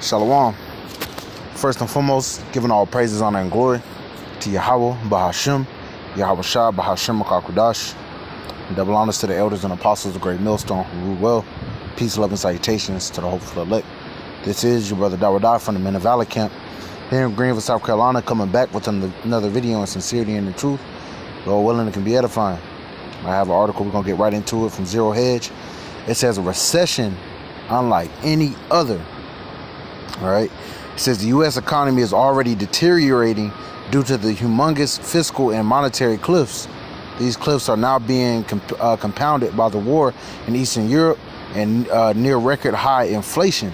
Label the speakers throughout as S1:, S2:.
S1: Shalom. First and foremost, giving all praises, honor, and glory to Yahweh, Bahashem, Yahweh Shah, Bahashem, Makakudash. Double honors to the elders and apostles of Great Millstone who rule well. Peace, love, and salutations to the hopeful elect. This is your brother Dawadai from the Men of Valor Camp here in Greenville, South Carolina, coming back with another video on sincerity and the truth. Lord willing, it can be edifying. I have an article, we're going to get right into it from Zero Hedge. It says a recession unlike any other. All right. It says the U.S. economy is already deteriorating due to the humongous fiscal and monetary cliffs. These cliffs are now being compounded by the war in Eastern Europe and near record high inflation.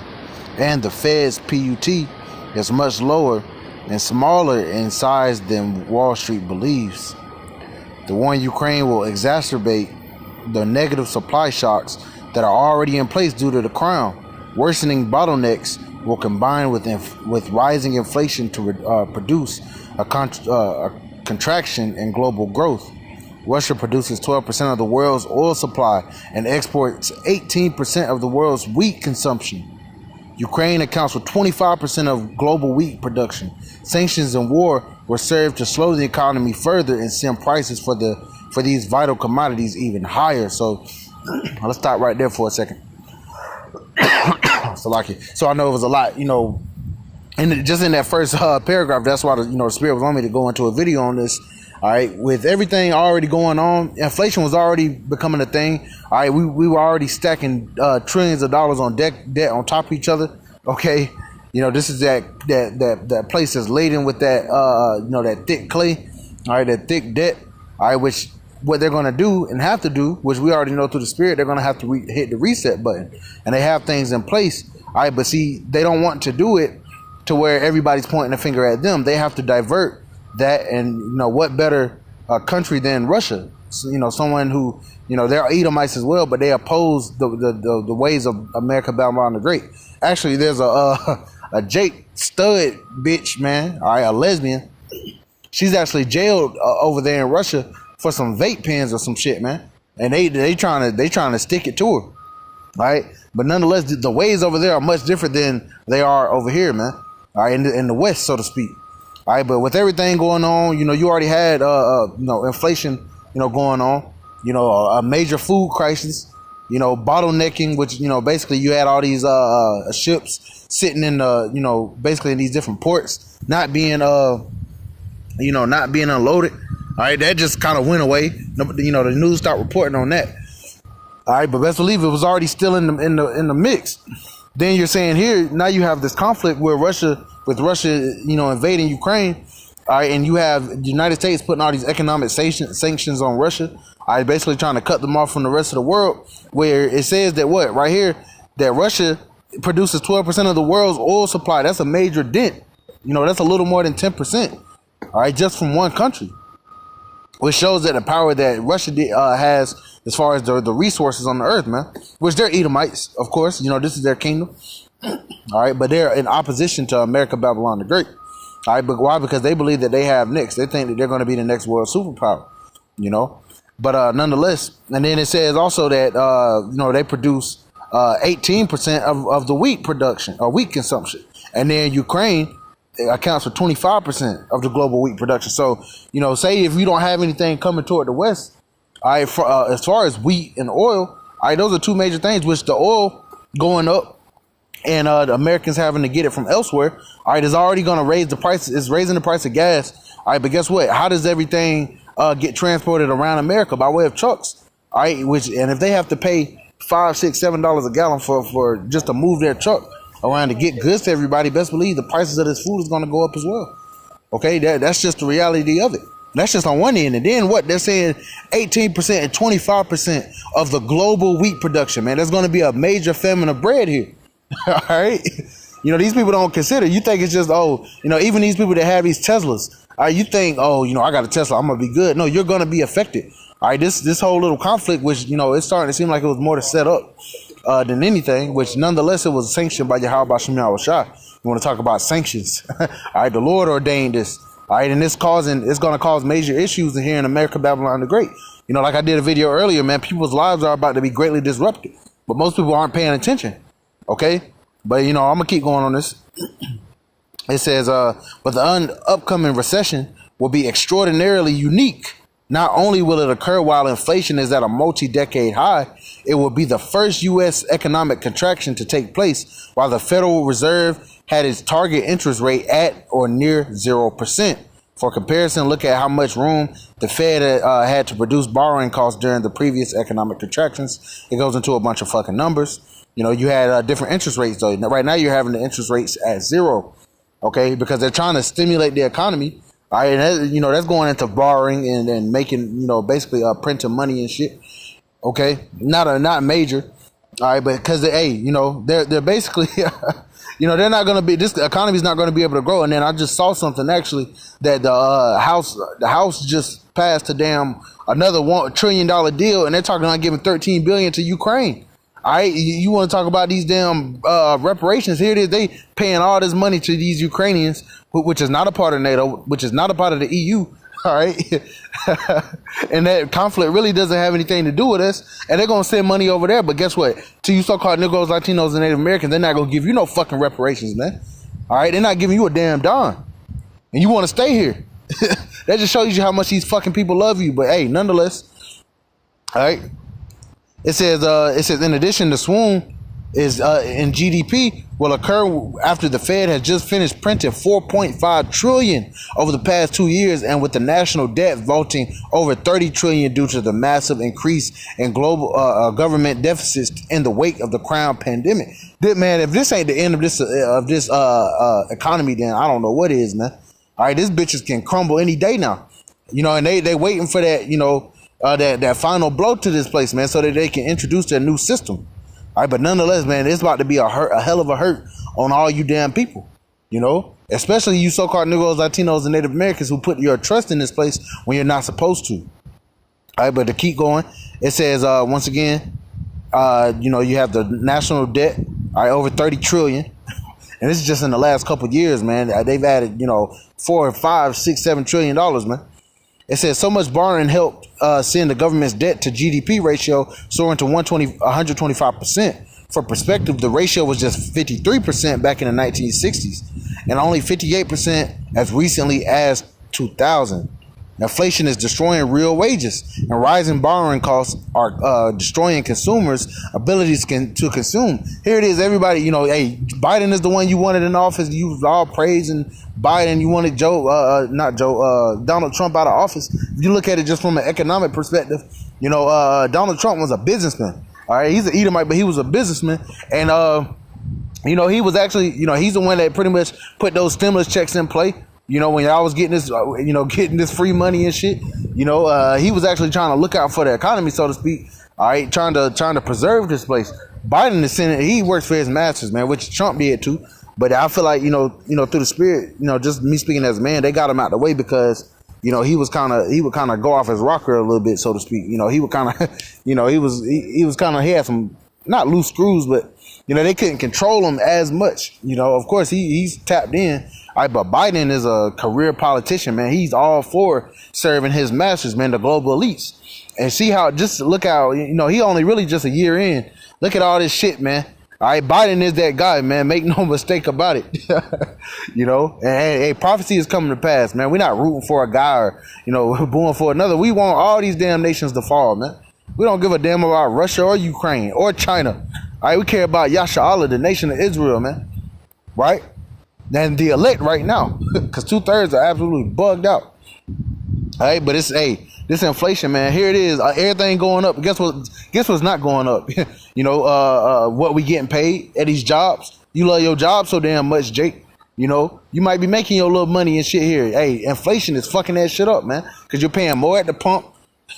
S1: And the Fed's PUT is much lower and smaller in size than Wall Street believes. The war in Ukraine will exacerbate the negative supply shocks that are already in place due to the crown. Worsening bottlenecks will combine with rising inflation to produce a contraction in global growth. Russia produces 12% of the world's oil supply and exports 18% of the world's wheat consumption. Ukraine accounts for 25% of global wheat production. Sanctions and war were served to slow the economy further and send prices for these vital commodities even higher. So let's stop right there for a second. So I know it was a lot, and just in that first paragraph, that's why the Spirit was on me to go into a video on this. All right, with everything already going on, inflation was already becoming a thing. All right, we were already stacking trillions of dollars on debt on top of each other. Okay, this is that place that's laden with that that thick clay. All right, that thick debt. All right, which what they're going to do and have to do, which we already know through the Spirit, they're going to have to hit the reset button, and they have things in place. All right, but see, they don't want to do it to where everybody's pointing a finger at them. They have to divert that, and what better country than Russia? So, someone who they're Edomites as well, but they oppose the ways of America, Babylon the Great. Actually, there's a Jake Stud bitch, man. All right, a lesbian. She's actually jailed over there in Russia for some vape pens or some shit, man. And they trying to stick it to her, right? But nonetheless, the ways over there are much different than they are over here, man. All right, in the West, so to speak. All right, but with everything going on, you already had inflation, going on, a major food crisis, bottlenecking, which basically you had all these ships sitting in basically in these different ports, not being not being unloaded. All right, that just kind of went away. The news stopped reporting on that. All right, but best believe it was already still in the mix. Then you're saying here now you have this conflict where Russia invading Ukraine, all right, and you have the United States putting all these economic sanctions on Russia, all right, basically trying to cut them off from the rest of the world. Where it says that right here that Russia produces 12% of the world's oil supply. That's a major dent. That's a little more than 10%. All right, just from one country, which shows that the power that Russia has as far as the resources on the earth, man. Which they're Edomites, of course. This is their kingdom. All right, but they're in opposition to America, Babylon the Great. All right, but why? Because they believe that they have next. They think that they're going to be the next world superpower. But nonetheless, and then it says also that they produce 18% of the wheat production or wheat consumption, and then Ukraine accounts for 25% of the global wheat production. So say if you don't have anything coming toward the West, all right, as far as wheat and oil, all right, those are two major things. Which the oil going up and the Americans having to get it from elsewhere, all right, is already going to raise the price. It's raising the price of gas. All right, but guess what? How does everything get transported around America? By way of trucks. All right, and if they have to pay $5, $6, $7 a gallon for just to move their truck around to get goods to everybody, best believe the prices of this food is going to go up as well. Okay, that's just the reality of it. That's just on one end. And then what they're saying, 18% and 25% of the global wheat production, man. There's going to be a major famine of bread here. All right. These people don't consider. You think it's just, even these people that have these Teslas, all right, you think, I got a Tesla, I'm going to be good. No, you're going to be affected. All right. This whole little conflict, which, it's starting to seem like it was more to set up than anything, which nonetheless, it was sanctioned by Yahweh Shah. You want to talk about sanctions. All right. The Lord ordained this. All right, and it's going to cause major issues here in America, Babylon the Great. Like I did a video earlier, man, people's lives are about to be greatly disrupted, but most people aren't paying attention. Okay, But I'm gonna keep going on this. It says, but the upcoming recession will be extraordinarily unique. Not only will it occur while inflation is at a multi-decade high, it will be the first U.S. economic contraction to take place while the Federal Reserve had its target interest rate at or near 0%. For comparison, look at how much room the Fed had to produce borrowing costs during the previous economic contractions. It goes into a bunch of fucking numbers. You had different interest rates, though. Right now, you're having the interest rates at 0, okay, because they're trying to stimulate the economy. All right, and that's going into borrowing and making, basically printing money and shit. Okay, not major. All right, but because they're basically, they're not going to be, this economy's not going to be able to grow. And then I just saw something actually that the House just passed a damn another $1 trillion deal, and they're talking about giving $13 billion to Ukraine. All right, you want to talk about these damn reparations? Here it is. They paying all this money to these Ukrainians, which is not a part of NATO, which is not a part of the EU. All right. And that conflict really doesn't have anything to do with us. And they're going to send money over there. But guess what? To you so-called Negroes, Latinos, and Native Americans, they're not going to give you no fucking reparations, man. All right. They're not giving you a damn dime. And you want to stay here. That just shows you how much these fucking people love you. But hey, nonetheless. All right. It says in addition, the swoon is in GDP will occur after the Fed has just finished printing $4.5 trillion over the past 2 years, and with the national debt vaulting over $30 trillion due to the massive increase in global government deficits in the wake of the crown pandemic. Man, if this ain't the end of this economy, then I don't know what is, man. All right, this bitches can crumble any day now, and they waiting for that, that final blow to this place, man, so that they can introduce their new system. All right, but nonetheless, man, it's about to be a hell of a hurt on all you damn people, especially you so-called Negroes, Latinos, and Native Americans who put your trust in this place when you're not supposed to. All right, but to keep going, it says, once again, you have the national debt, all right, over 30 trillion. And this is just in the last couple of years, man. They've added, $4, $5, $6, $7 trillion, man. It says so much borrowing helped send the government's debt to GDP ratio soaring to 125%. For perspective, the ratio was just 53% back in the 1960s and only 58% as recently as 2000. Inflation is destroying real wages, and rising borrowing costs are destroying consumers' abilities to consume. Here it is, everybody. Hey, Biden is the one you wanted in office. You was all praising Biden. You wanted Donald Trump out of office. If you look at it just from an economic perspective, Donald Trump was a businessman. All right, he's an Edomite, but he was a businessman, and he was actually, he's the one that pretty much put those stimulus checks in play. When y'all was getting this, getting this free money and shit, he was actually trying to look out for the economy, so to speak. All right, trying to preserve this place. Biden is sending, he works for his masters, man, which Trump did too. But I feel like, through the spirit, just me speaking as a man, they got him out the way because, he would kind of go off his rocker a little bit, so to speak. He would kind of, he had some, not loose screws, but, they couldn't control him as much. Of course, he's tapped in. All right, but Biden is a career politician, man. He's all for serving his masters, man, the global elites. And see how, just look how, he only really just a year in. Look at all this shit, man. All right, Biden is that guy, man. Make no mistake about it. And hey, prophecy is coming to pass, man. We're not rooting for a guy or, booing for another. We want all these damn nations to fall, man. We don't give a damn about Russia or Ukraine or China. All right, we care about Yasha Allah, the nation of Israel, man. Right? Than the elect right now, because 2/3 are absolutely bugged out. All right, but it's this inflation, man. Here it is, everything going up. Guess what's not going up? What we getting paid at these jobs. You love your job so damn much, Jake. You might be making your little money and shit here. Hey, inflation is fucking that shit up, man, because you're paying more at the pump.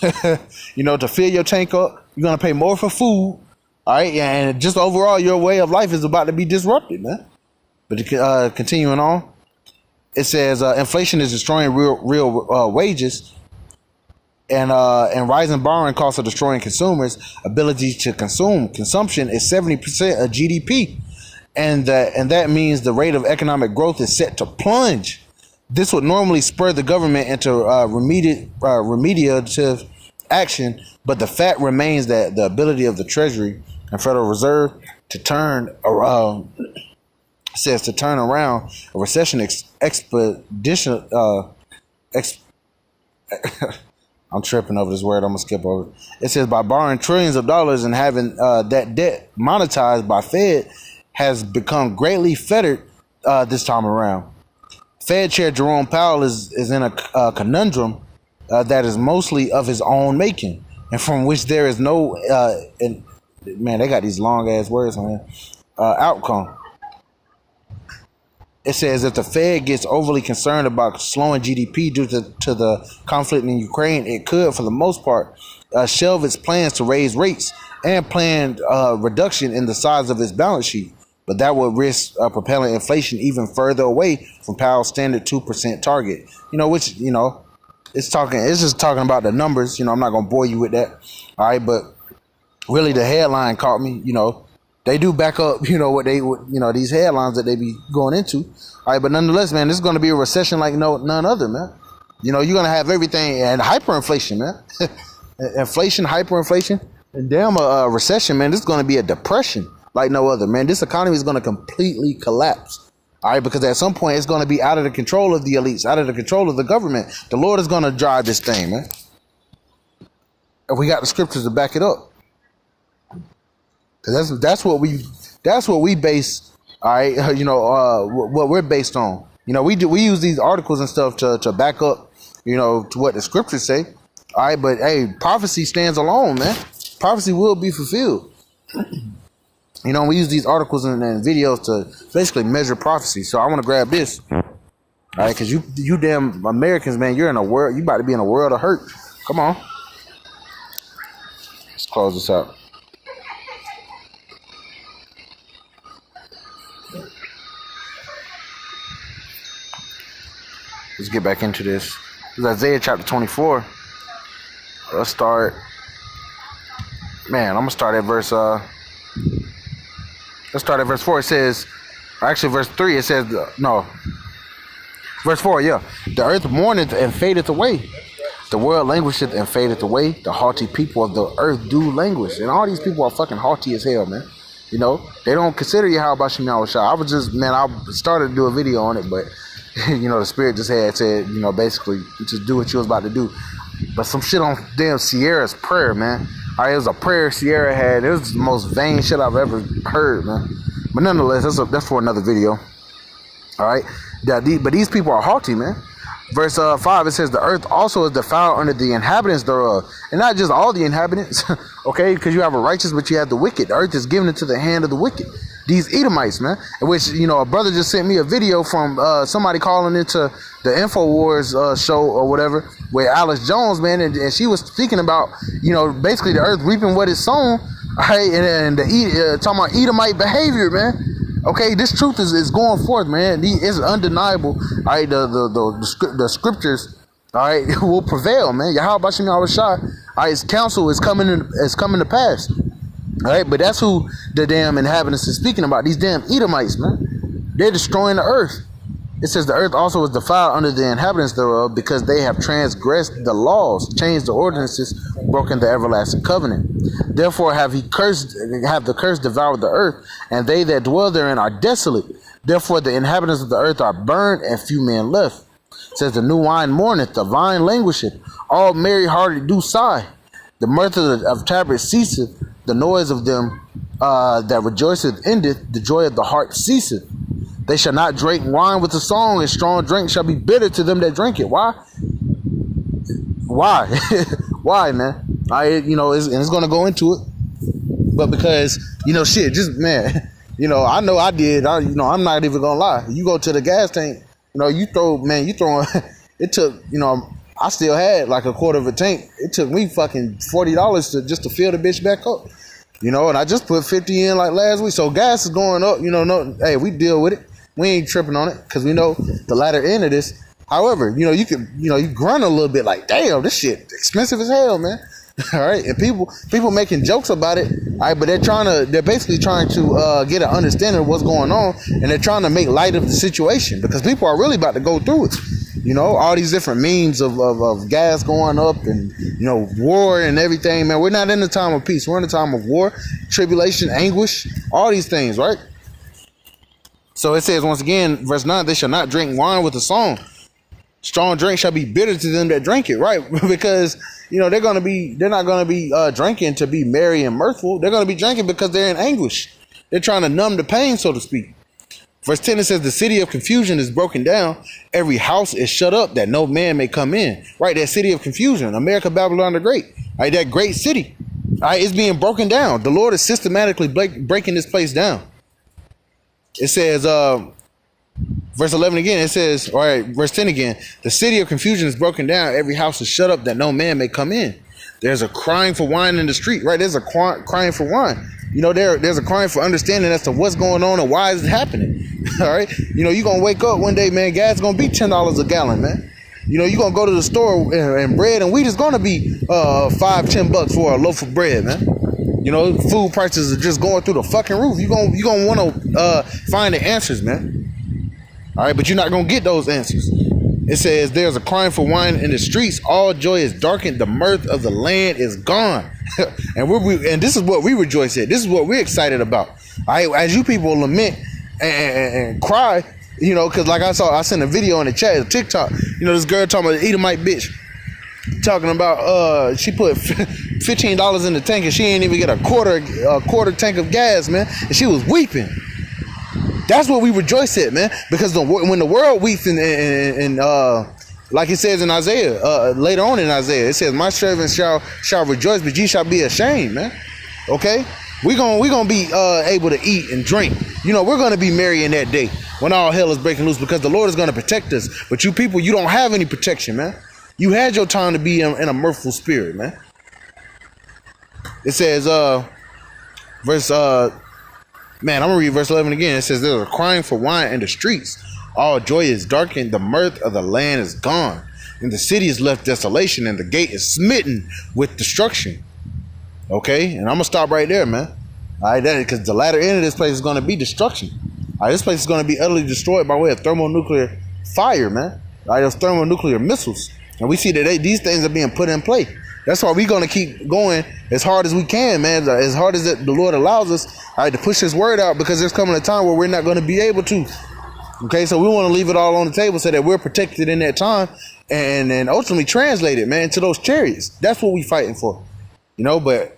S1: To fill your tank up, you're gonna pay more for food. All right, and just overall, your way of life is about to be disrupted, man. But continuing on, it says inflation is destroying real wages, and rising borrowing costs are destroying consumers' ability to consume. Consumption is 70% of GDP, and that means the rate of economic growth is set to plunge. This would normally spur the government into remediative action, but the fact remains that the ability of the Treasury and Federal Reserve to turn around says to turn around a recession expedition. I'm tripping over this word. I'm gonna skip over it. It says by borrowing trillions of dollars and having that debt monetized by Fed has become greatly fettered this time around. Fed Chair Jerome Powell is in a conundrum that is mostly of his own making, and from which there is no man, they got these long ass words on here. Outcome. It says if the Fed gets overly concerned about slowing GDP due to the conflict in Ukraine, it could, for the most part, shelve its plans to raise rates and planned reduction in the size of its balance sheet. But that would risk propelling inflation even further away from Powell's standard 2% target. Which it's just talking about the numbers. I'm not gonna bore you with that. All right, but really the headline caught me. They do back up, these headlines that they be going into. All right, but nonetheless, man, this is going to be a recession like none other, man. You're going to have everything, and hyperinflation, man. Inflation, hyperinflation, and damn a recession, man. This is going to be a depression like no other, man. This economy is going to completely collapse. All right, because at some point it's going to be out of the control of the elites, out of the control of the government. The Lord is going to drive this thing, man. And we got the scriptures to back it up. That's what we base, all right. What we're based on. We use these articles and stuff to back up, to what the scriptures say. All right, but hey, prophecy stands alone, man. Prophecy will be fulfilled. We use these articles and videos to basically measure prophecy. So I want to grab this, all right, because you damn Americans, man, you're in a world. You about to be in a world of hurt. Come on, let's close this out. Let's get back into this. This is Isaiah chapter 24. Let's start. Man, I'm gonna start at verse. Let's start at verse 4. It says, actually, verse 3. It says, no. Verse 4. Yeah, the earth mourneth and fadeth away. The world languisheth and fadeth away. The haughty people of the earth do languish. And all these people are fucking haughty as hell, man. They don't consider Yahweh Shem Yahweh Shah. I started to do a video on it, but the Spirit just had said, basically, just do what you was about to do. But some shit on damn Sierra's prayer, man. All right, it was a prayer Sierra had. It was the most vain shit I've ever heard, man. But nonetheless, that's for another video. All right, but these people are haughty, man. Verse 5, it says, the earth also is defiled under the inhabitants thereof. And not just all the inhabitants, okay, because you have a righteous, but you have the wicked. The earth is given into the hand of the wicked. These Edomites, man, which, a brother just sent me a video from somebody calling into the InfoWars show or whatever with Alice Jones, man, and she was speaking about, basically the earth reaping what is sown, right, and talking about Edomite behavior, man. Okay, this truth is going forth, man. It's undeniable. All right, the scriptures, all right, will prevail, man. Yahweh Shem Yahweh Shai, all right, his counsel is coming to pass. All right, but that's who the damn inhabitants is speaking about. These damn Edomites, man. They're destroying the earth. It says the earth also is defiled under the inhabitants thereof, because they have transgressed the laws, changed the ordinances, broken the everlasting covenant. Therefore have the curse devoured the earth, and they that dwell therein are desolate. Therefore the inhabitants of the earth are burned, and few men left. It says the new wine mourneth, the vine languisheth, all merry hearted do sigh. The mirth of tabrets ceaseth, the noise of them that rejoiceth endeth, the joy of the heart ceaseth. They shall not drink wine with a song, and strong drink shall be bitter to them that drink it. Why? Why? Why, man? It's going to go into it. But because, shit, just, man, I know I did. I'm not even going to lie. You go to the gas tank, you throwing, it took, I still had like a quarter of a tank. It took me fucking $40 just to fill the bitch back up. And I just put 50 in like last week. So gas is going up, hey, we deal with it. We ain't tripping on it because we know the latter end of this. However, you grunt a little bit like, damn, this shit expensive as hell, man. All right. And people making jokes about it. All right. But they're basically trying to get an understanding of what's going on. And they're trying to make light of the situation because people are really about to go through it. All these different memes of gas going up and, war and everything, man. We're not in the time of peace. We're in the time of war, tribulation, anguish, all these things, right? So it says once again, verse 9, they shall not drink wine with a song. Strong drink shall be bitter to them that drink it, right? Because, you know, they're not gonna be drinking to be merry and mirthful. They're gonna be drinking because they're in anguish. They're trying to numb the pain, so to speak. Verse 10, it says, the city of confusion is broken down. Every house is shut up that no man may come in. Right, that city of confusion, America, Babylon the Great. Right, that great city. Right, it's being broken down. The Lord is systematically breaking this place down. It says, verse 11 again, it says, all right, verse 10 again, the city of confusion is broken down. Every house is shut up that no man may come in. There's a crying for wine in the street, right? There's a crying for wine. You know, there's a crying for understanding as to what's going on and why is it happening. All right. You know, you're going to wake up one day, man, gas is going to be $10 a gallon, man. You know, you're going to go to the store and bread and wheat is going to be $5-10 for a loaf of bread, man. You know, food prices are just going through the fucking roof. You're going to want to find the answers, man. All right. But you're not going to get those answers. It says there's a crying for wine in the streets. All joy is darkened. The mirth of the land is gone. and this is what we rejoice at. This is what we're excited about. All right, as you people lament and cry, you know, because like I sent a video in the chat, a TikTok. You know, this girl talking about Edomite bitch, talking about she put $15 in the tank and she ain't even get a quarter tank of gas, man, and she was weeping. That's what we rejoice at, man, because when the world weeps and like it says in Isaiah, later on in Isaiah, it says, my servants shall rejoice, but ye shall be ashamed, man. Okay? We're gonna be able to eat and drink. You know, we're gonna be merry in that day when all hell is breaking loose, because the Lord is gonna protect us. But you people, you don't have any protection, man. You had your time to be in a mirthful spirit, man. It says, man, I'm gonna read verse 11 again. It says, there's a crying for wine in the streets. All joy is darkened. The mirth of the land is gone. And the city is left desolation, and the gate is smitten with destruction. Okay? And I'm gonna stop right there, man. All right, because the latter end of this place is gonna be destruction. All right, this place is gonna be utterly destroyed by way of thermonuclear fire, man. All right, those thermonuclear missiles. And we see that these things are being put in play. That's why we're going to keep going as hard as we can, man, as hard as the Lord allows us, all right, to push his word out, because there's coming a time where we're not going to be able to. Okay, so we want to leave it all on the table so that we're protected in that time and ultimately translate it, man, to those chariots. That's what we're fighting for, you know. But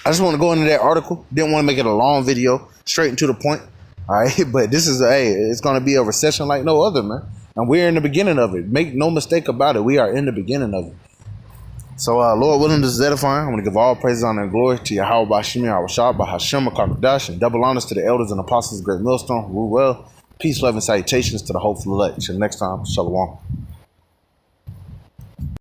S1: I just want to go into that article. Didn't want to make it a long video, straight and to the point. All right, but this is, it's going to be a recession like no other, man. And we're in the beginning of it. Make no mistake about it. We are in the beginning of it. So, Lord willing, this is edifying. I want to give all praises, honor, and glory to Yahweh Bashimi, Awashab, Bahashem, Kakadash, and double honors to the elders and apostles of Great Millstone. Rule well. Peace, love, and salutations to the hopeful elect. Till next time, Shalom.